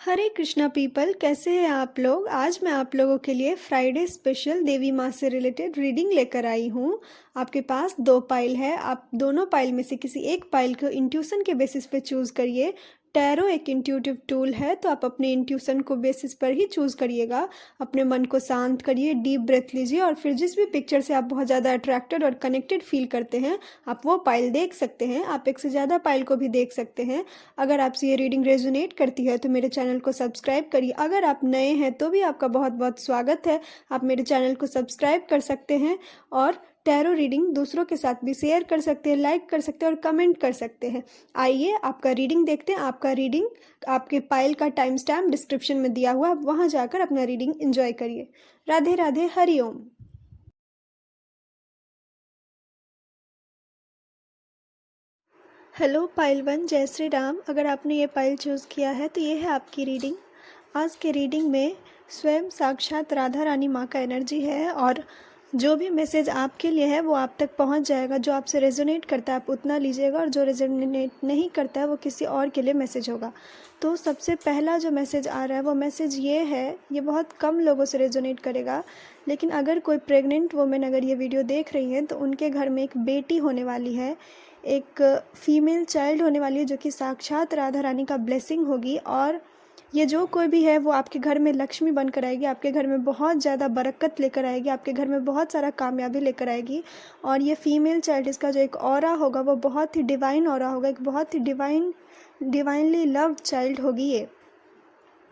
हरे Krishna people, कैसे हैं आप लोग। आज मैं आप लोगों के लिए फ्राइडे स्पेशल देवी माँ से रिलेटेड रीडिंग लेकर आई हूँ। आपके पास दो पाइल है, आप दोनों पाइल में से किसी एक पाइल को इंट्यूशन के बेसिस पे चूज़ करिए। टैरो एक इंट्यूटिव टूल है, तो आप अपने इंट्यूशन को बेसिस पर ही चूज़ करिएगा। अपने मन को शांत करिए, डीप ब्रेथ लीजिए और फिर जिस भी पिक्चर से आप बहुत ज़्यादा अट्रैक्टेड और कनेक्टेड फील करते हैं आप वो पाइल देख सकते हैं। आप एक से ज़्यादा पाइल को भी देख सकते हैं। अगर आपसे ये रीडिंग रेजोनेट करती है तो मेरे चैनल को सब्सक्राइब करिए। अगर आप नए हैं तो भी आपका बहुत बहुत स्वागत है, आप मेरे चैनल को सब्सक्राइब कर सकते हैं और टैरो रीडिंग दूसरों के साथ भी शेयर कर सकते हैं, लाइक कर सकते हैं और कमेंट कर सकते हैं। आइए आपका रीडिंग देखते हैं। आपका रीडिंग आपके पाइल का टाइम स्टैम्प डिस्क्रिप्शन में दिया हुआ है, वहाँ जाकर अपना रीडिंग एंजॉय करिए। राधे राधे, हरि ओम। हेलो पाइल वन, जय श्री राम। अगर आपने ये पाइल चूज़ किया है तो ये है आपकी रीडिंग। आज के रीडिंग में स्वयं साक्षात राधा रानी माँ का एनर्जी है और जो भी मैसेज आपके लिए है वो आप तक पहुँच जाएगा। जो आपसे रेजोनेट करता है आप उतना लीजिएगा और जो रेजोनेट नहीं करता है वो किसी और के लिए मैसेज होगा। तो सबसे पहला जो मैसेज आ रहा है वो मैसेज ये है, ये बहुत कम लोगों से रेजोनेट करेगा, लेकिन अगर कोई प्रेग्नेंट वुमेन अगर ये वीडियो देख रही है तो उनके घर में एक बेटी होने वाली है, एक फीमेल चाइल्ड होने वाली है जो कि साक्षात राधा रानी का ब्लेसिंग होगी। और ये जो कोई भी है वो आपके घर में लक्ष्मी बनकर आएगी, आपके घर में बहुत ज़्यादा बरकत लेकर आएगी, आपके घर में बहुत सारा कामयाबी लेकर आएगी। और ये फीमेल चाइल्ड, इसका जो एक ऑरा होगा वो बहुत ही डिवाइन ऑरा होगा, एक बहुत ही डिवाइनली लव्ड चाइल्ड होगी ये।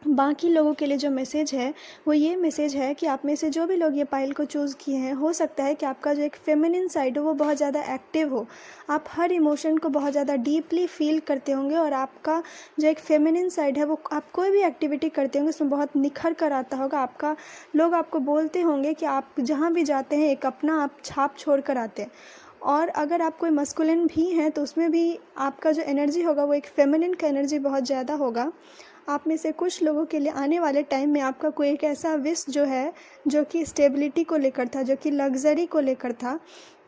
बाकी लोगों के लिए जो मैसेज है वो ये मैसेज है कि आप में से जो भी लोग ये पाइल को चूज़ किए हैं, हो सकता है कि आपका जो एक फेमिनिन साइड हो वो बहुत ज़्यादा एक्टिव हो। आप हर इमोशन को बहुत ज़्यादा डीपली फील करते होंगे और आपका जो एक फेमिनिन साइड है वो आप कोई भी एक्टिविटी करते होंगे उसमें बहुत निखर कर आता होगा। आपका लोग आपको बोलते होंगे कि आप जहाँ भी जाते हैं एक अपना आप छाप छोड़ कर आते हैं। और अगर आप कोई मस्कुलिन भी हैं तो उसमें भी आपका जो एनर्जी होगा वो एक फेमिनिन का एनर्जी बहुत ज़्यादा होगा। आप में से कुछ लोगों के लिए आने वाले टाइम में आपका कोई एक ऐसा विश जो है जो कि स्टेबिलिटी को लेकर था, जो कि लग्जरी को लेकर था,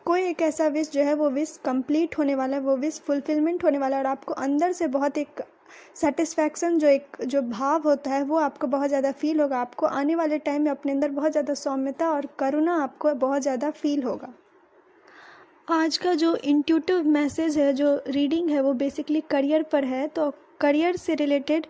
कोई एक ऐसा विश जो है वो विश कंप्लीट होने वाला है, वो विश फुलफिलमेंट होने वाला है। और आपको अंदर से बहुत एक सेटिस्फैक्शन जो भाव होता है वो आपको बहुत ज़्यादा फील होगा। आपको आने वाले टाइम में अपने अंदर बहुत ज़्यादा सौम्यता और करुणा आपको बहुत ज़्यादा फील होगा। आज का जो इंट्यूटिव मैसेज है, जो रीडिंग है वो बेसिकली करियर पर है। तो करियर से रिलेटेड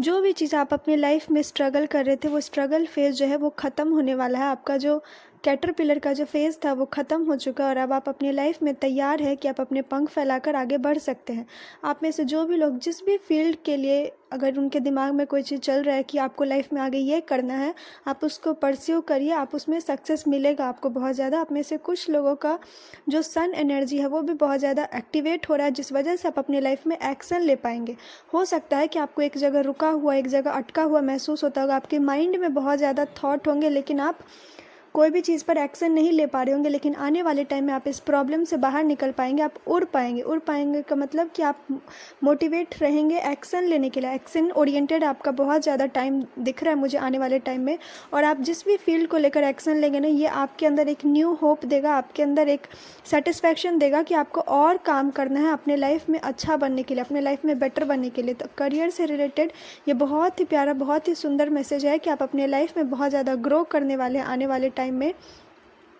जो भी चीज़ आप अपने लाइफ में स्ट्रगल कर रहे थे वो स्ट्रगल फेज़ जो है वो ख़त्म होने वाला है। आपका जो कैटरपिलर का जो फेज़ था वो ख़त्म हो चुका है और अब आप अपने लाइफ में तैयार है कि आप अपने पंख फैलाकर आगे बढ़ सकते हैं। आप में से जो भी लोग जिस भी फील्ड के लिए अगर उनके दिमाग में कोई चीज़ चल रहा है कि आपको लाइफ में आगे ये करना है, आप उसको परस्यू करिए, आप उसमें सक्सेस मिलेगा आपको बहुत ज़्यादा। आप में से कुछ लोगों का जो सन एनर्जी है वो भी बहुत ज़्यादा एक्टिवेट हो रहा है, जिस वजह से आप अपने लाइफ में एक्शन ले पाएंगे। हो सकता है कि आपको एक जगह रुका हुआ, एक जगह अटका हुआ महसूस होता होगा, आपके माइंड में बहुत ज़्यादा थॉट होंगे लेकिन आप कोई भी चीज़ पर एक्शन नहीं ले पा रहे होंगे। लेकिन आने वाले टाइम में आप इस प्रॉब्लम से बाहर निकल पाएंगे, आप उड़ पाएंगे। उड़ पाएंगे का मतलब कि आप मोटिवेट रहेंगे एक्शन लेने के लिए। एक्शन ओरिएंटेड आपका बहुत ज़्यादा टाइम दिख रहा है मुझे आने वाले टाइम में। और आप जिस भी फील्ड को लेकर एक्शन लेंगे ना, ये आपके अंदर एक न्यू होप देगा, आपके अंदर एक सेटिस्फैक्शन देगा कि आपको और काम करना है अपने लाइफ में अच्छा बनने के लिए, अपने लाइफ में बेटर बनने के लिए। तो करियर से रिलेटेड ये बहुत ही प्यारा, बहुत ही सुंदर मैसेज है कि आप अपने लाइफ में बहुत ज़्यादा ग्रो करने वाले हैं आने वाले टाइम में।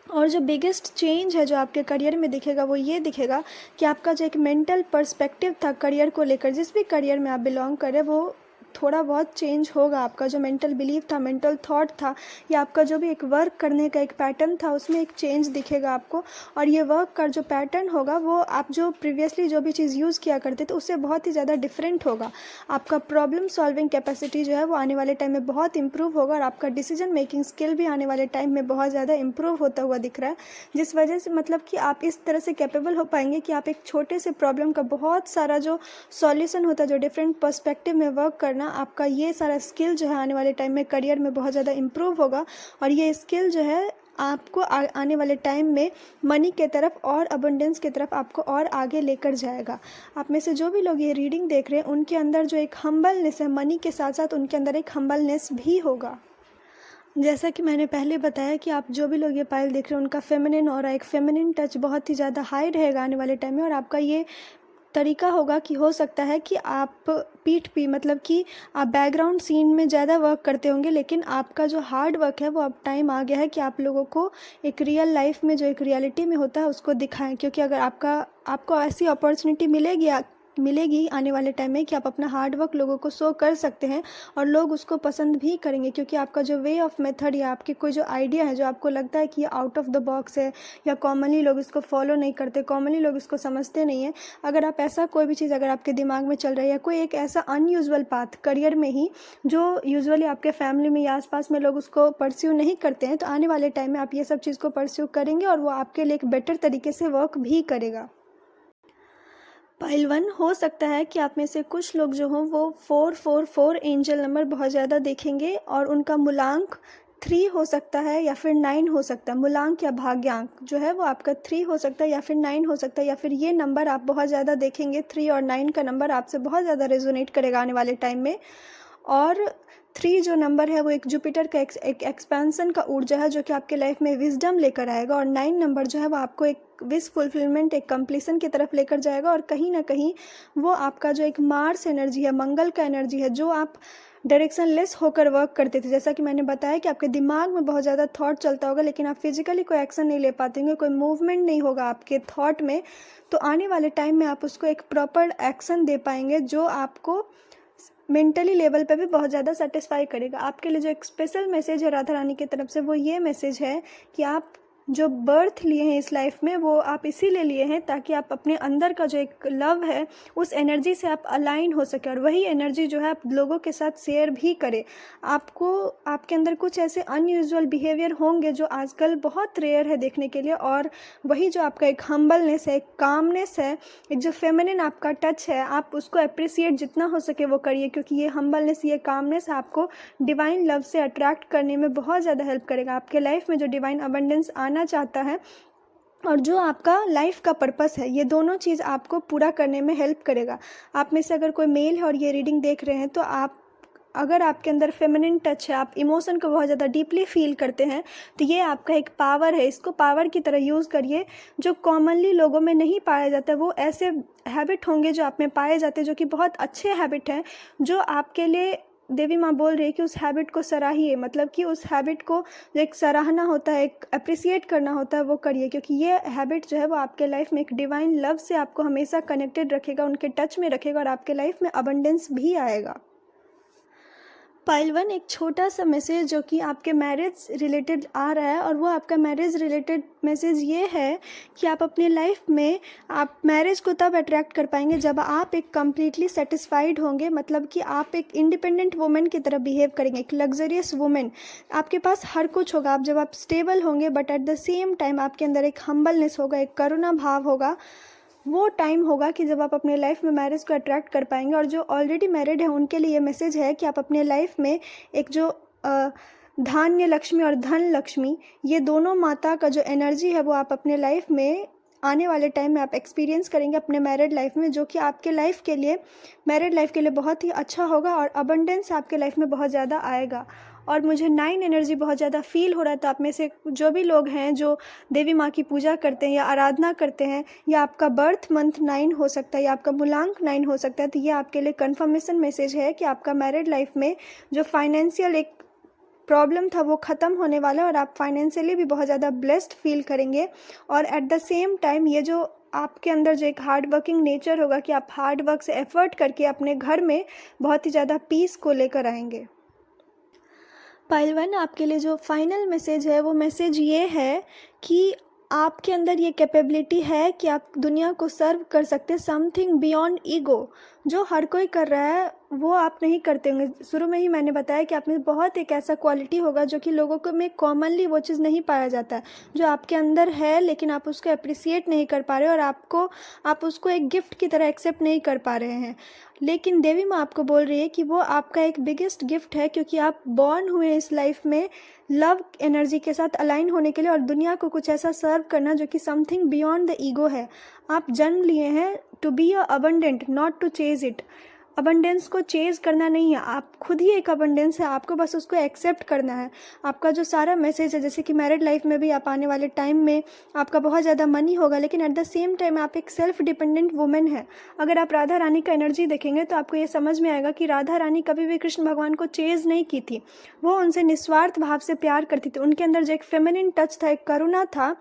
और जो बिगेस्ट चेंज है जो आपके करियर में दिखेगा वो ये दिखेगा कि आपका जो एक मेंटल पर्सपेक्टिव था करियर को लेकर, जिस भी करियर में आप बिलोंग करें, वो थोड़ा बहुत चेंज होगा। आपका जो मेंटल बिलीफ था, मेंटल थॉट था, या आपका जो भी एक वर्क करने का एक पैटर्न था उसमें एक चेंज दिखेगा आपको। और ये वर्क का जो पैटर्न होगा वो आप जो प्रीवियसली जो भी चीज़ यूज़ किया करते थे उससे बहुत ही ज़्यादा डिफरेंट होगा। आपका प्रॉब्लम सॉल्विंग कैपेसिटी जो है वो आने वाले टाइम में बहुत इंप्रूव होगा और आपका डिसीजन मेकिंग स्किल भी आने वाले टाइम में बहुत ज़्यादा इंप्रूव होता हुआ दिख रहा है, जिस वजह से मतलब कि आप इस तरह से कैपेबल हो पाएंगे कि आप एक छोटे से प्रॉब्लम का बहुत सारा जो सॉल्यूशन होता है, जो डिफरेंट पर्सपेक्टिव में वर्क करना, आपका ये सारा स्किल जो है आने वाले टाइम में करियर में बहुत ज़्यादा इम्प्रूव होगा। और ये स्किल जो है आपको आने वाले टाइम में मनी के तरफ और अबंडेंस की तरफ आपको और आगे लेकर जाएगा। आप में से जो भी लोग ये रीडिंग देख रहे हैं उनके अंदर जो एक हम्बलनेस है, मनी के साथ साथ उनके अंदर एक हम्बलनेस भी होगा। जैसा कि मैंने पहले बताया कि आप जो भी लोग ये पाइल देख रहे हैं उनका फेमिनिन और एक फेमिनिन टच बहुत ही ज़्यादा हाई रहेगा आने वाले टाइम में। और आपका ये तरीका होगा कि हो सकता है कि आप पीठ पे मतलब कि आप बैकग्राउंड सीन में ज़्यादा वर्क करते होंगे, लेकिन आपका जो हार्ड वर्क है वो अब टाइम आ गया है कि आप लोगों को एक रियल लाइफ में जो एक रियलिटी में होता है उसको दिखाएं। क्योंकि अगर आपको ऐसी अपॉर्चुनिटी मिलेगी आने वाले टाइम में कि आप अपना हार्ड वर्क लोगों को शो कर सकते हैं और लोग उसको पसंद भी करेंगे, क्योंकि आपका जो वे ऑफ मेथड या आपके कोई जो आइडिया है जो आपको लगता है कि ये आउट ऑफ द बॉक्स है या कॉमनली लोग इसको फॉलो नहीं करते, कॉमनली लोग इसको समझते नहीं हैं, अगर आप ऐसा कोई भी चीज़ अगर आपके दिमाग में चल रही है, कोई एक ऐसा अनयूजुअल पाथ करियर में ही जो यूजुअली आपके फैमिली में या आसपास में लोग उसको परस्यू नहीं करते हैं, तो आने वाले टाइम में आप ये सब चीज़ को परस्यू करेंगे और वो आपके लिए एक बेटर तरीके से वर्क भी करेगा। पाइल 1, हो सकता है कि आप में से कुछ लोग जो हों वो 444 एंजल नंबर बहुत ज़्यादा देखेंगे और उनका मूलांक 3 हो सकता है या फिर 9 हो सकता है। मूलांक या भाग्यांक जो है वो आपका 3 हो सकता है या फिर 9 हो सकता है, या फिर ये नंबर आप बहुत ज़्यादा देखेंगे। 3 और 9 का नंबर आपसे बहुत ज़्यादा रेजोनेट करेगा आने वाले टाइम में। और 3 जो नंबर है वो एक जुपिटर का एक एक्सपेंसन का ऊर्जा है जो कि आपके लाइफ में विजडम लेकर आएगा, और 9 नंबर जो है वो आपको एक विश फुलफिलमेंट, एक कंप्लीसन की तरफ लेकर जाएगा। और कहीं ना कहीं वो आपका जो एक मार्स एनर्जी है, मंगल का एनर्जी है, जो आप डायरेक्शन लेस होकर वर्क करते थे, जैसा कि मैंने बताया कि आपके दिमाग में बहुत ज़्यादा थॉट चलता होगा लेकिन आप फिजिकली कोई एक्शन नहीं ले पाते होंगे, कोई मूवमेंट नहीं होगा आपके थॉट में, तो आने वाले टाइम में आप उसको एक प्रॉपर एक्शन दे पाएंगे जो आपको मेंटली लेवल पे भी बहुत ज़्यादा सेटिस्फाई करेगा। आपके लिए जो एक स्पेशल मैसेज है राधा रानी की तरफ से वो ये मैसेज है कि आप जो बर्थ लिए हैं इस लाइफ में वो आप इसीलिए लिए हैं ताकि आप अपने अंदर का जो एक लव है उस एनर्जी से आप अलाइन हो सके और वही एनर्जी जो है आप लोगों के साथ शेयर भी करें। आपको आपके अंदर कुछ ऐसे अनयूजुअल बिहेवियर होंगे जो आजकल बहुत रेयर है देखने के लिए, और वही जो आपका एक हम्बलनेस है, एक कामनेस है, एक जो फेमिनिन आपका टच है, आप उसको अप्रिसिएट जितना हो सके वो करिए, क्योंकि ये हम्बलनेस, ये कामनेस आपको डिवाइन लव से अट्रैक्ट करने में बहुत ज़्यादा हेल्प करेगा। आपके लाइफ में जो डिवाइन अबंडेंस आना चाहता है और जो आपका लाइफ का पर्पस है, ये दोनों चीज़ आपको पूरा करने में हेल्प करेगा। आप में से अगर कोई मेल है और ये रीडिंग देख रहे हैं तो अगर आपके अंदर फेमिनिन टच है, आप इमोशन को बहुत ज़्यादा डीपली फील करते हैं, तो ये आपका एक पावर है। इसको पावर की तरह यूज़ करिए। जो कॉमनली लोगों में नहीं पाया जाता वो ऐसे हैबिट होंगे जो आप में पाए जाते हैं, जो कि बहुत अच्छे हैबिट हैं, जो आपके लिए देवी माँ बोल रही है कि उस हैबिट को सराहिए, मतलब कि उस हैबिट को जो एक सराहना होता है, एक अप्रिसिएट करना होता है, वो करिए, क्योंकि ये हैबिट जो है वो आपके लाइफ में एक डिवाइन लव से आपको हमेशा कनेक्टेड रखेगा, उनके टच में रखेगा और आपके लाइफ में अबंडेंस भी आएगा। पाइल 1, एक छोटा सा मैसेज जो कि आपके मैरिज रिलेटेड आ रहा है, और वो आपका मैरिज रिलेटेड मैसेज ये है कि आप अपने लाइफ में आप मैरिज को तब अट्रैक्ट कर पाएंगे जब आप एक कम्प्लीटली सेटिस्फाइड होंगे, मतलब कि आप एक इंडिपेंडेंट वुमेन की तरह बिहेव करेंगे, एक लग्जरियस वुमेन। आपके पास हर कुछ होगा आप जब आप स्टेबल होंगे, but at the same time आपके अंदर एक हम्बलनेस होगा, एक करुणा भाव होगा। वो टाइम होगा कि जब आप अपने लाइफ में मैरिज को अट्रैक्ट कर पाएंगे। और जो ऑलरेडी मैरिड है उनके लिए ये मैसेज है कि आप अपने लाइफ में एक जो धान्य लक्ष्मी और धन लक्ष्मी, ये दोनों माता का जो एनर्जी है वो आप अपने लाइफ में आने वाले टाइम में आप एक्सपीरियंस करेंगे अपने मैरिड लाइफ में, जो कि आपके लाइफ के लिए, मैरिड लाइफ के लिए बहुत ही अच्छा होगा और अबंडेंस आपके लाइफ में बहुत ज़्यादा आएगा। और मुझे 9 एनर्जी बहुत ज़्यादा फील हो रहा था। आप में से जो भी लोग हैं जो देवी माँ की पूजा करते हैं या आराधना करते हैं, या आपका बर्थ मंथ 9 हो सकता है या आपका मूलांक 9 हो सकता है, तो ये आपके लिए कन्फर्मेशन मैसेज है कि आपका मैरिड लाइफ में जो फाइनेंशियल एक प्रॉब्लम था वो ख़त्म होने वाला है और आप फाइनेंशियली भी बहुत ज़्यादा ब्लेस्ड फील करेंगे। और एट द सेम टाइम ये जो आपके अंदर जो एक हार्ड वर्किंग नेचर होगा कि आप हार्ड वर्क से एफर्ट करके अपने घर में बहुत ही ज़्यादा पीस को लेकर आएंगे। पाइल 1, आपके लिए जो फाइनल मैसेज है वो मैसेज ये है कि आपके अंदर ये कैपेबिलिटी है कि आप दुनिया को सर्व कर सकते हैं, समथिंग बियॉन्ड ईगो। जो हर कोई कर रहा है वो आप नहीं करते होंगे। शुरू में ही मैंने बताया कि आप में बहुत एक ऐसा क्वालिटी होगा जो कि लोगों को में कॉमनली वो चीज़ नहीं पाया जाता है, जो आपके अंदर है लेकिन आप उसको अप्रिसिएट नहीं कर पा रहे और आप उसको एक गिफ्ट की तरह एक्सेप्ट नहीं कर पा रहे हैं। लेकिन देवी माँ आपको बोल रही है कि वो आपका एक बिगेस्ट गिफ्ट है, क्योंकि आप बॉर्न हुए इस लाइफ में लव एनर्जी के साथ अलाइन होने के लिए और दुनिया को कुछ ऐसा सर्व करना जो कि समथिंग बियॉन्ड द ईगो है। आप जन्म लिए हैं to be a abundant, not to chase it. Abundance को चेज़ करना नहीं है, आप खुद ही एक अबंडेंस है, आपको बस उसको एक्सेप्ट करना है। आपका जो सारा मैसेज है, जैसे कि मैरिड लाइफ में भी आप आने वाले टाइम में आपका बहुत ज़्यादा मनी होगा, लेकिन एट द सेम टाइम आप एक सेल्फ डिपेंडेंट वुमेन है। अगर आप राधा रानी का एनर्जी देखेंगे तो आपको ये समझ में आएगा कि राधा रानी कभी भी कृष्ण भगवान को चेज़ नहीं की थी, वो उनसे निस्वार्थ भाव से प्यार करती थी। उनके अंदर जो एक फेमिनिन टच था, एक करुणा था,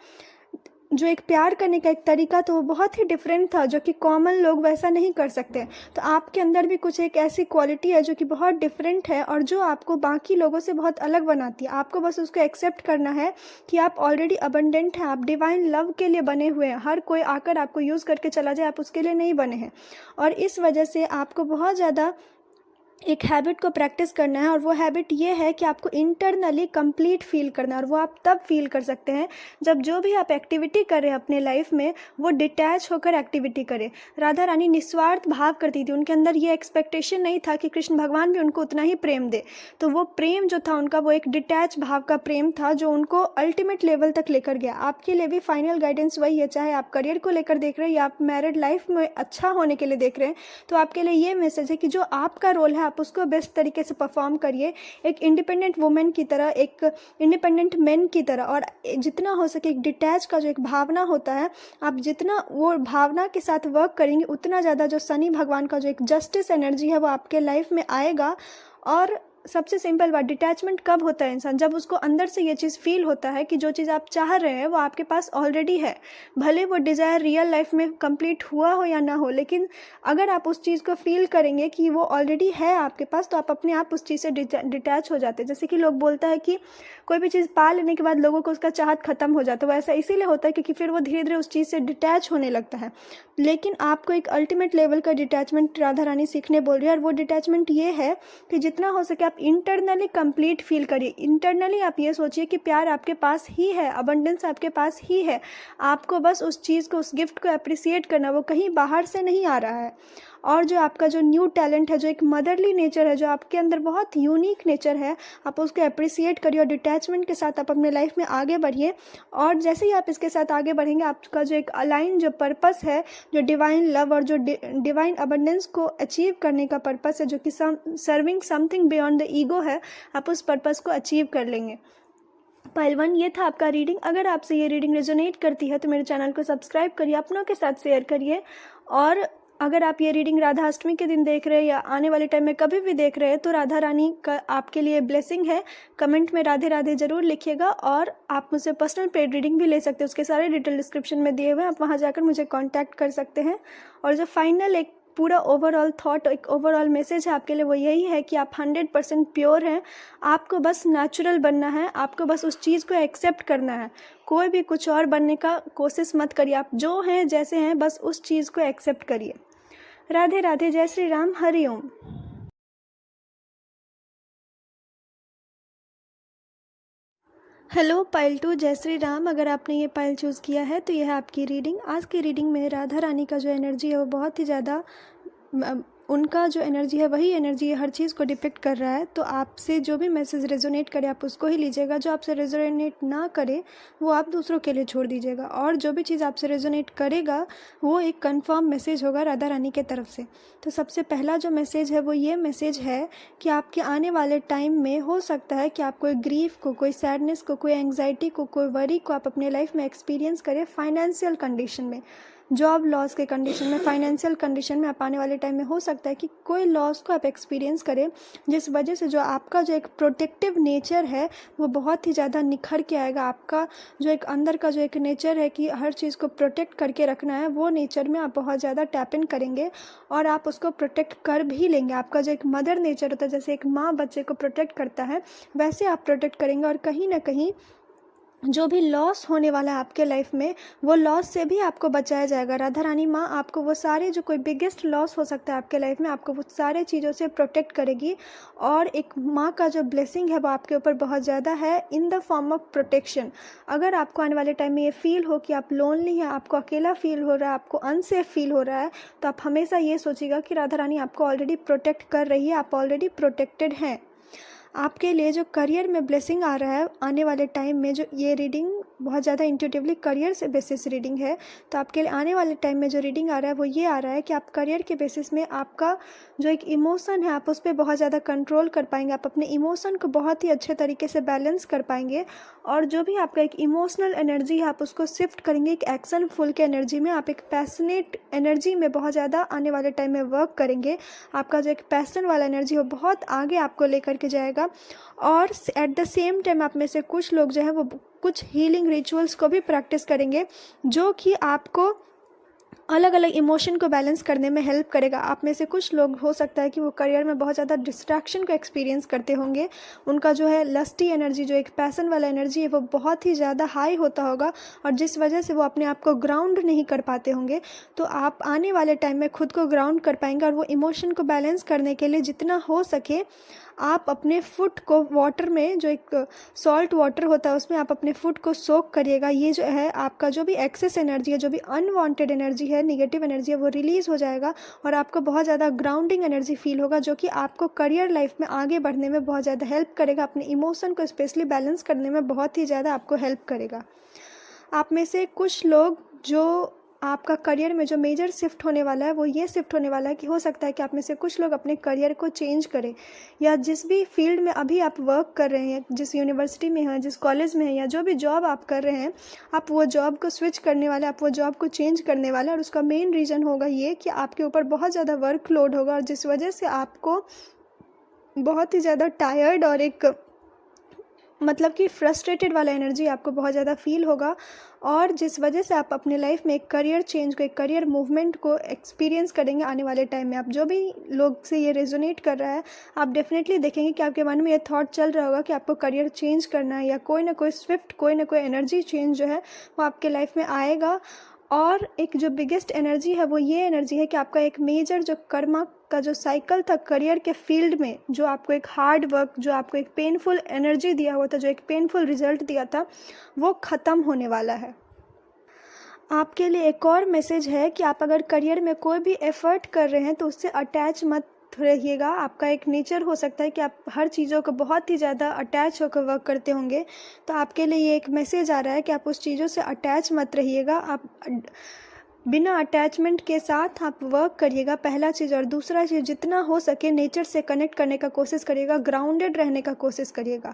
जो एक प्यार करने का एक तरीका था, वो बहुत ही डिफरेंट था, जो कि कॉमन लोग वैसा नहीं कर सकते। तो आपके अंदर भी कुछ एक ऐसी क्वालिटी है जो कि बहुत डिफरेंट है और जो आपको बाकी लोगों से बहुत अलग बनाती है। आपको बस उसको एक्सेप्ट करना है कि आप ऑलरेडी अबंडेंट हैं, आप डिवाइन लव के लिए बने हुए हैं। हर कोई आकर आपको यूज़ करके चला जाए, आप उसके लिए नहीं बने हैं। और इस वजह से आपको बहुत ज़्यादा एक हैबिट को प्रैक्टिस करना है, और वो हैबिट ये है कि आपको इंटरनली कंप्लीट फील करना है। और वो आप तब फील कर सकते हैं जब जो भी आप एक्टिविटी करें अपने लाइफ में, वो डिटैच होकर एक्टिविटी करें। राधा रानी निस्वार्थ भाव करती थी, उनके अंदर ये एक्सपेक्टेशन नहीं था कि कृष्ण भगवान भी उनको उतना ही प्रेम दे। तो वो प्रेम जो था उनका, वो एक डिटैच भाव का प्रेम था जो उनको अल्टीमेट लेवल तक लेकर गया। आपके लिए भी फाइनल गाइडेंस वही है, चाहे आप करियर को लेकर देख रहे हैं या आप मैरिड लाइफ में अच्छा होने के लिए देख रहे हैं, तो आपके लिए ये मैसेज है कि जो आपका रोल है आप उसको बेस्ट तरीके से परफॉर्म करिए, एक इंडिपेंडेंट वुमेन की तरह, एक इंडिपेंडेंट मैन की तरह। और जितना हो सके एक डिटैच का जो एक भावना होता है, आप जितना वो भावना के साथ वर्क करेंगे, उतना ज़्यादा जो शनि भगवान का जो एक जस्टिस एनर्जी है वो आपके लाइफ में आएगा। और सबसे सिंपल बात, डिटैचमेंट कब होता है इंसान, जब उसको अंदर से ये चीज़ फील होता है कि जो चीज़ आप चाह रहे हैं वो आपके पास ऑलरेडी है। भले वो डिज़ायर रियल लाइफ में कंप्लीट हुआ हो या ना हो, लेकिन अगर आप उस चीज़ को फील करेंगे कि वो ऑलरेडी है आपके पास, तो आप अपने आप उस चीज़ से डिटैच हो जाते हैं। जैसे कि लोग बोलता है कि कोई भी चीज़ पा लेने के बाद लोगों को उसका चाहत खत्म हो जाता है, वो ऐसा इसीलिए होता है क्योंकि फिर वो धीरे धीरे उस चीज़ से डिटैच होने लगता है। लेकिन आपको एक अल्टीमेट लेवल का डिटैचमेंट राधा रानी सीखने बोल रही है, और वो डिटैचमेंट ये है कि जितना हो सके आप इंटरनली कंप्लीट फील करिए। इंटरनली आप ये सोचिए कि प्यार आपके पास ही है, अबंडेंस आपके पास ही है, आपको बस उस चीज़ को, उस गिफ्ट को अप्रिसिएट करना, वो कहीं बाहर से नहीं आ रहा है। और जो आपका जो न्यू टैलेंट है, जो एक मदरली नेचर है, जो आपके अंदर बहुत यूनिक नेचर है, आप उसको अप्रिसिएट करिए और डिटैचमेंट के साथ आप अपने लाइफ में आगे बढ़िए। और जैसे ही आप इसके साथ आगे बढ़ेंगे, आपका जो एक अलाइन जो पर्पस है, जो डिवाइन लव और जो डिवाइन अबंडेंस को अचीव करने का पर्पस है, जो कि serving something beyond the ego है, आप उस पर्पस को अचीव कर लेंगे। पाइल 1 ये था आपका रीडिंग। अगर आपसे ये रीडिंग रेजोनेट करती है तो मेरे चैनल को सब्सक्राइब करिए, अपनों के साथ शेयर करिए। और अगर आप ये रीडिंग राधा अष्टमी के दिन देख रहे हैं या आने वाले टाइम में कभी भी देख रहे हैं, तो राधा रानी का आपके लिए ब्लेसिंग है। कमेंट में राधे राधे ज़रूर लिखिएगा, और आप मुझसे पर्सनल पेड रीडिंग भी ले सकते हैं, उसके सारे डिटेल डिस्क्रिप्शन में दिए हुए हैं, आप वहाँ जाकर मुझे कॉन्टैक्ट कर सकते हैं। और जो फाइनल एक पूरा ओवरऑल थॉट, एक ओवरऑल मैसेज है आपके लिए, वो यही है कि आप 100% प्योर हैं। आपको बस नेचुरल बनना है, आपको बस उस चीज़ को एक्सेप्ट करना है। कोई भी कुछ और बनने का कोशिश मत करिए, आप जो हैं जैसे हैं बस उस चीज़ को एक्सेप्ट करिए। राधे राधे, जय श्री राम, हरि ओम। हेलो पाइल 2, जय श्री राम। अगर आपने ये पाइल चूज़ किया है तो यह है आपकी रीडिंग। आज की रीडिंग में राधा रानी का जो एनर्जी है वो बहुत ही ज़्यादा, उनका जो एनर्जी है वही एनर्जी है, हर चीज़ को डिपिक्ट कर रहा है। तो आपसे जो भी मैसेज रेजोनेट करे आप उसको ही लीजिएगा, जो आपसे रेजोनेट ना करे वो आप दूसरों के लिए छोड़ दीजिएगा। और जो भी चीज़ आपसे रेजोनेट करेगा वो एक कंफर्म मैसेज होगा राधा रानी के तरफ से। तो सबसे पहला जो मैसेज है वो ये मैसेज है कि आपके आने वाले टाइम में हो सकता है कि आप कोई ग्रीफ को, कोई सैडनेस को, कोई एंग्जाइटी को, कोई वरी को आप अपने लाइफ में एक्सपीरियंस करें फाइनेंशियल कंडीशन में, जॉब लॉस के कंडीशन में, फाइनेंशियल कंडीशन में। आप आने वाले टाइम में हो सकता है कि कोई लॉस को आप एक्सपीरियंस करें, जिस वजह से जो आपका जो एक प्रोटेक्टिव नेचर है वो बहुत ही ज़्यादा निखर के आएगा। आपका जो एक अंदर का जो एक नेचर है कि हर चीज़ को प्रोटेक्ट करके रखना है, वो नेचर में आप बहुत ज़्यादा टैप इन करेंगे और आप उसको प्रोटेक्ट कर भी लेंगे। आपका जो एक मदर नेचर होता है, जैसे एक माँ बच्चे को प्रोटेक्ट करता है, वैसे आप प्रोटेक्ट करेंगे। और कहीं ना कहीं जो भी लॉस होने वाला है आपके लाइफ में, वो लॉस से भी आपको बचाया जाएगा। राधा रानी माँ आपको वो सारे, जो कोई बिगेस्ट लॉस हो सकता है आपके लाइफ में, आपको वो सारे चीज़ों से प्रोटेक्ट करेगी। और एक माँ का जो ब्लेसिंग है वो आपके ऊपर बहुत ज़्यादा है in the form of protection. अगर आपको आने वाले टाइम में ये फील हो कि आप लोनली हैं, आपको अकेला फील हो रहा है, आपको अनसेफ फील हो रहा है, तो आप हमेशा ये सोचिएगा कि राधा रानी आपको ऑलरेडी प्रोटेक्ट कर रही है, आप ऑलरेडी प्रोटेक्टेड हैं। आपके लिए जो करियर में ब्लेसिंग आ रहा है आने वाले टाइम में, जो ये रीडिंग बहुत ज़्यादा इंट्यूटिवली करियर से बेसिस रीडिंग है। तो आपके लिए आने वाले टाइम में जो रीडिंग आ रहा है वो ये आ रहा है कि आप करियर के बेसिस में आपका जो एक इमोशन है आप उस पर बहुत ज़्यादा कंट्रोल कर पाएंगे। आप अपने इमोशन को बहुत ही अच्छे तरीके से बैलेंस कर पाएंगे और जो भी आपका एक इमोशनल एनर्जी है आप उसको शिफ्ट करेंगे एक एक्शन फुल के एनर्जी में। आप एक पैशनेट एनर्जी में बहुत ज़्यादा आने वाले टाइम में वर्क करेंगे। आपका जो एक पैशन वाला एनर्जी हो बहुत आगे आपको लेकर के जाएगा। और एट द सेम टाइम आप में से कुछ लोग जो है वो कुछ हीलिंग रिचुअल्स को भी प्रैक्टिस करेंगे जो कि आपको अलग अलग इमोशन को बैलेंस करने में हेल्प करेगा। आप में से कुछ लोग हो सकता है कि वो करियर में बहुत ज़्यादा डिस्ट्रैक्शन को एक्सपीरियंस करते होंगे। उनका जो है लस्टी एनर्जी जो एक पैसन वाला एनर्जी है वो बहुत ही ज़्यादा हाई होता होगा और जिस वजह से वो अपने आप को ग्राउंड नहीं कर पाते होंगे। तो आप आने वाले टाइम में खुद को ग्राउंड कर पाएंगे और वो इमोशन को बैलेंस करने के लिए जितना हो सके आप अपने फुट को वाटर में जो एक सॉल्ट वाटर होता है उसमें आप अपने फुट को सोक करिएगा। ये जो है आपका जो भी एक्सेस एनर्जी है जो भी अनवांटेड एनर्जी है नेगेटिव एनर्जी है वो रिलीज़ हो जाएगा और आपको बहुत ज़्यादा ग्राउंडिंग एनर्जी फील होगा जो कि आपको करियर लाइफ में आगे बढ़ने में बहुत ज़्यादा हेल्प करेगा। अपने इमोशन को स्पेशली बैलेंस करने में बहुत ही ज़्यादा आपको हेल्प करेगा। आप में से कुछ लोग जो आपका करियर में जो मेजर शिफ्ट होने वाला है वो ये शिफ्ट होने वाला है कि हो सकता है कि आप में से कुछ लोग अपने करियर को चेंज करें या जिस भी फील्ड में अभी आप वर्क कर रहे हैं जिस यूनिवर्सिटी में हैं जिस कॉलेज में हैं या जो भी जॉब आप कर रहे हैं आप वो जॉब को स्विच करने वाले आप वो जॉब को चेंज करने वाले और उसका मेन रीज़न होगा ये कि आपके ऊपर बहुत ज़्यादा वर्कलोड होगा और जिस वजह से आपको बहुत ही ज़्यादा टायर्ड और एक मतलब कि फ्रस्ट्रेटेड वाला एनर्जी आपको बहुत ज़्यादा फील होगा और जिस वजह से आप अपने लाइफ में एक करियर चेंज को एक करियर मूवमेंट को एक्सपीरियंस करेंगे आने वाले टाइम में। आप जो भी लोग से ये रेजोनेट कर रहा है आप डेफिनेटली देखेंगे कि आपके मन में ये थॉट चल रहा होगा कि आपको करियर चेंज करना है या कोई ना कोई स्विफ्ट कोई ना कोई एनर्जी चेंज जो है वो आपके लाइफ में आएगा। और एक जो बिगेस्ट एनर्जी है वो ये एनर्जी है कि आपका एक मेजर जो कर्मा का जो साइकिल था करियर के फील्ड में जो आपको एक हार्ड वर्क जो आपको एक पेनफुल एनर्जी दिया हुआ था जो एक पेनफुल रिजल्ट दिया था वो ख़त्म होने वाला है। आपके लिए एक और मैसेज है कि आप अगर करियर में कोई भी एफर्ट कर रहे हैं तो उससे अटैच मत रहिएगा। आपका एक नेचर हो सकता है कि आप हर चीज़ों को बहुत ही ज़्यादा अटैच होकर वर्क करते होंगे। तो आपके लिए ये एक मैसेज आ रहा है कि आप उस चीज़ों से अटैच मत रहिएगा। आप बिना अटैचमेंट के साथ आप वर्क करिएगा पहला चीज़। और दूसरा चीज़ जितना हो सके नेचर से कनेक्ट करने का कोशिश करिएगा ग्राउंडेड रहने का कोशिश करिएगा।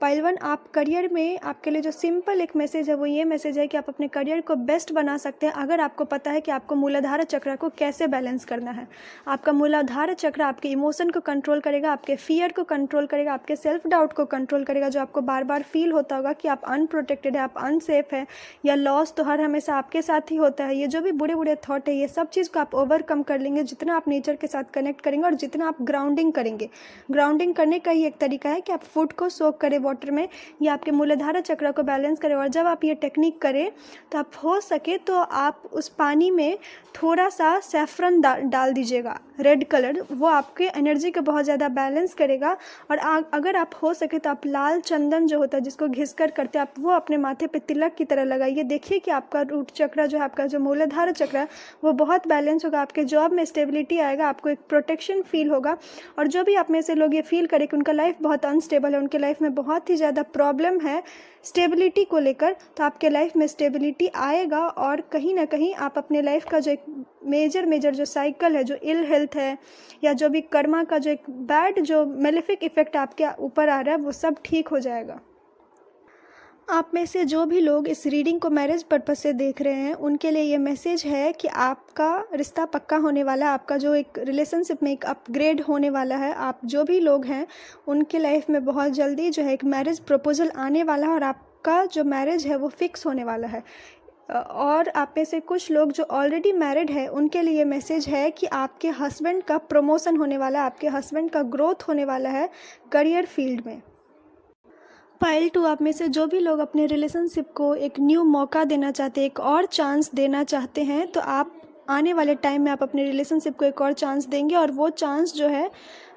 पाइलवन आप करियर में आपके लिए जो सिंपल एक मैसेज है वो ये मैसेज है कि आप अपने करियर को बेस्ट बना सकते हैं अगर आपको पता है कि आपको मूलाधार चक्र को कैसे बैलेंस करना है। आपका मूलाधार चक्र आपके इमोशन को कंट्रोल करेगा आपके फियर को कंट्रोल करेगा आपके सेल्फ डाउट को कंट्रोल करेगा जो आपको बार बार फील होता होगा कि आप अनप्रोटेक्टेड है आप अनसेफ है या लॉस तो हर हमेशा आपके साथ ही होता है। ये जो भी बुरे बुरे थॉट है ये सब चीज़ को आप ओवरकम कर लेंगे जितना आप नेचर के साथ कनेक्ट करेंगे और जितना आप ग्राउंडिंग करेंगे। ग्राउंडिंग करने का ही एक तरीका है कि आप फुट को सोक करें वाटर में या आपके मूलाधार चक्र को बैलेंस करें। और जब आप ये टेक्निक करें तो आप हो सके तो आप उस पानी में थोड़ा सा सैफरन डाल दीजिएगा रेड कलर। वो आपके एनर्जी को बहुत ज़्यादा बैलेंस करेगा। और अगर आप हो सके तो आप लाल चंदन जो होता है जिसको घिसकर करते हैं आप वो अपने माथे पे तिलक की तरह लगाइए। देखिए कि आपका रूट चक्र जो है आपका जो मूलाधार चक्र है वो बहुत बैलेंस होगा। आपके जॉब में स्टेबिलिटी आएगा आपको एक प्रोटेक्शन फील होगा। और जो भी आप में से लोग ये फील करें कि उनका लाइफ बहुत अनस्टेबल है उनके लाइफ में बहुत ही ज़्यादा प्रॉब्लम है स्टेबिलिटी को लेकर तो आपके लाइफ में स्टेबिलिटी आएगा। और कहीं ना कहीं आप अपने लाइफ का जो एक मेजर जो साइकिल है जो इल हेल्थ है या जो भी कर्मा का जो एक बैड जो मेलेफिक इफेक्ट आपके ऊपर आ रहा है वो सब ठीक हो जाएगा। आप में से जो भी लोग इस रीडिंग को मैरिज पर्पस से देख रहे हैं उनके लिए ये मैसेज है कि आपका रिश्ता पक्का होने वाला है। आपका जो एक रिलेशनशिप में एक अपग्रेड होने वाला है। आप जो भी लोग हैं उनके लाइफ में बहुत जल्दी जो है एक मैरिज प्रपोजल आने वाला है और आपका जो मैरिज है वो फिक्स होने वाला है। और आप में से कुछ लोग जो ऑलरेडी मैरिड है उनके लिए मैसेज है कि आपके हस्बैंड का प्रमोशन होने वाला है आपके हस्बैंड का ग्रोथ होने वाला है करियर फील्ड में। पाइल 2 आप में से जो भी लोग अपने रिलेशनशिप को एक न्यू मौका देना चाहते हैं एक और चांस देना चाहते हैं तो आप आने वाले टाइम में आप अपने रिलेशनशिप को एक और चांस देंगे और वो चांस जो है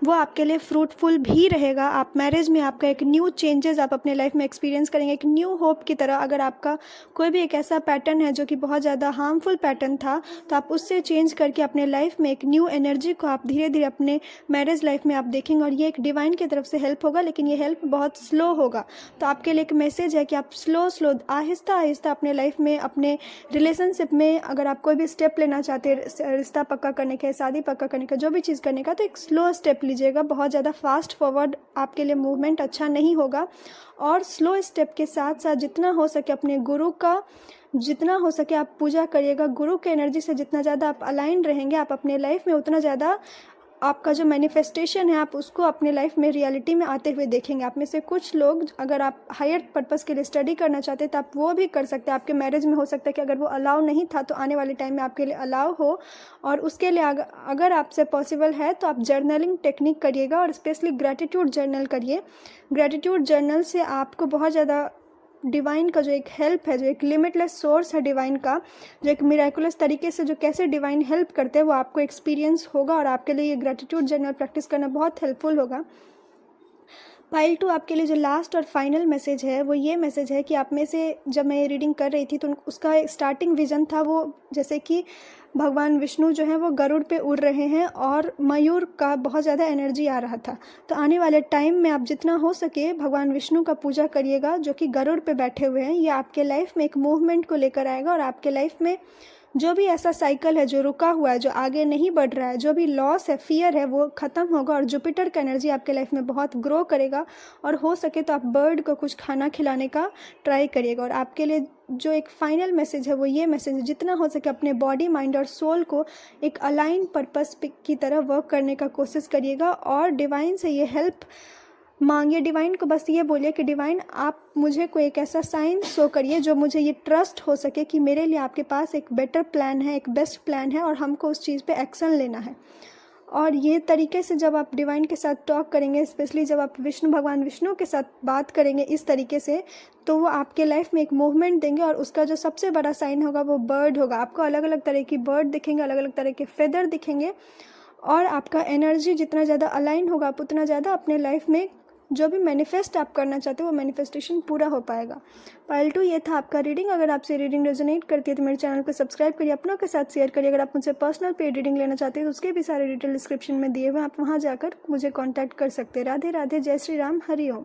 वो आपके लिए फ्रूटफुल भी रहेगा। आप मैरिज में आपका एक न्यू चेंजेस आप अपने लाइफ में एक्सपीरियंस करेंगे, एक न्यू होप की तरह। अगर आपका कोई भी एक ऐसा पैटर्न है जो कि बहुत ज़्यादा हार्मफुल पैटर्न था, तो आप उससे चेंज करके अपने लाइफ में एक न्यू एनर्जी को आप धीरे धीरे अपने मैरिज लाइफ में आप देखेंगे और ये एक डिवाइन की तरफ से हेल्प होगा, लेकिन ये हेल्प बहुत स्लो होगा। तो आपके लिए एक मैसेज है कि आप स्लो आहिस्ता आहिस्ता अपने लाइफ में, अपने रिलेशनशिप में अगर आप कोई भी स्टेप लेना चाहते हैं, रिश्ता पक्का करने का, शादी पक्का करने का, जो भी चीज़ करने का, तो एक स्लो स्टेप लीजिएगा। बहुत ज़्यादा फास्ट फॉरवर्ड आपके लिए मूवमेंट अच्छा नहीं होगा। और स्लो स्टेप के साथ साथ जितना हो सके अपने गुरु का, जितना हो सके आप पूजा करिएगा। गुरु के एनर्जी से जितना ज़्यादा आप अलाइन रहेंगे, आप अपने लाइफ में उतना ज़्यादा आपका जो मैनिफेस्टेशन है आप उसको अपने लाइफ में रियलिटी में आते हुए देखेंगे। आप में से कुछ लोग, अगर आप हायर पर्पस के लिए स्टडी करना चाहते हैं तो आप वो भी कर सकते हैं। आपके मैरिज में हो सकता है कि अगर वो अलाउ नहीं था तो आने वाले टाइम में आपके लिए अलाउ हो। और उसके लिए अगर आपसे पॉसिबल है तो आप जर्नलिंग टेक्निक करिएगा और स्पेशली ग्रैटिट्यूड जर्नल करिए। ग्रैटिट्यूड जर्नल से आपको बहुत ज़्यादा डिवाइन का जो एक हेल्प है, जो एक लिमिटलेस सोर्स है डिवाइन का, जो एक मिराकुलस तरीके से जो कैसे डिवाइन हेल्प करते हैं वो आपको एक्सपीरियंस होगा और आपके लिए ये ग्रैटिट्यूड जर्नल प्रैक्टिस करना बहुत हेल्पफुल होगा। पाइल 2 आपके लिए जो लास्ट और फाइनल मैसेज है वो ये मैसेज है कि आप में से जब मैं ये रीडिंग कर रही थी तो उसका स्टार्टिंग विजन था वो जैसे कि भगवान विष्णु जो है वो गरुड़ पे उड़ रहे हैं और मयूर का बहुत ज़्यादा एनर्जी आ रहा था। तो आने वाले टाइम में आप जितना हो सके भगवान विष्णु का पूजा करिएगा जो कि गरुड़ पे बैठे हुए हैं। ये आपके लाइफ में एक मूवमेंट को लेकर आएगा और आपके लाइफ में जो भी ऐसा साइकिल है जो रुका हुआ है, जो आगे नहीं बढ़ रहा है, जो भी लॉस है, फियर है, वो ख़त्म होगा और जुपिटर का एनर्जी आपके लाइफ में बहुत ग्रो करेगा। और हो सके तो आप बर्ड को कुछ खाना खिलाने का ट्राई करिएगा। और आपके लिए जो एक फाइनल मैसेज है वो ये मैसेज है, जितना हो सके अपने बॉडी, माइंड और सोल को एक अलाइन पर्पस की तरह वर्क करने का कोशिश करिएगा और डिवाइन से ये हेल्प मांगिए। डिवाइन को बस ये बोलिए कि डिवाइन आप मुझे कोई एक ऐसा साइन शो करिए जो मुझे ये ट्रस्ट हो सके कि मेरे लिए आपके पास एक बेटर प्लान है, एक बेस्ट प्लान है और हमको उस चीज़ पे एक्शन लेना है। और ये तरीके से जब आप डिवाइन के साथ टॉक करेंगे, स्पेशली जब आप भगवान विष्णु के साथ बात करेंगे इस तरीके से, तो वो आपके लाइफ में एक मूवमेंट देंगे और उसका जो सबसे बड़ा साइन होगा वो बर्ड होगा। आपको अलग अलग तरह की बर्ड दिखेंगे, अलग अलग तरह के फेदर दिखेंगे और आपका एनर्जी जितना ज़्यादा अलाइन होगा आप उतना ज़्यादा अपने लाइफ में जो भी मैनिफेस्ट आप करना चाहते हो वो मैनिफेस्टेशन पूरा हो पाएगा। पाइल 2 ये था आपका रीडिंग। अगर आपसे रीडिंग रेजोनेट करती है तो मेरे चैनल को सब्सक्राइब करिए, अपनों के साथ शेयर करिए। अगर आप मुझसे पर्सनल पेड रीडिंग लेना चाहते हैं तो उसके भी सारे डिटेल डिस्क्रिप्शन में दिए हुए, आप वहाँ जाकर मुझे कॉन्टैक्ट कर सकते हैं। राधे राधे, जय श्री राम, हरि ओम।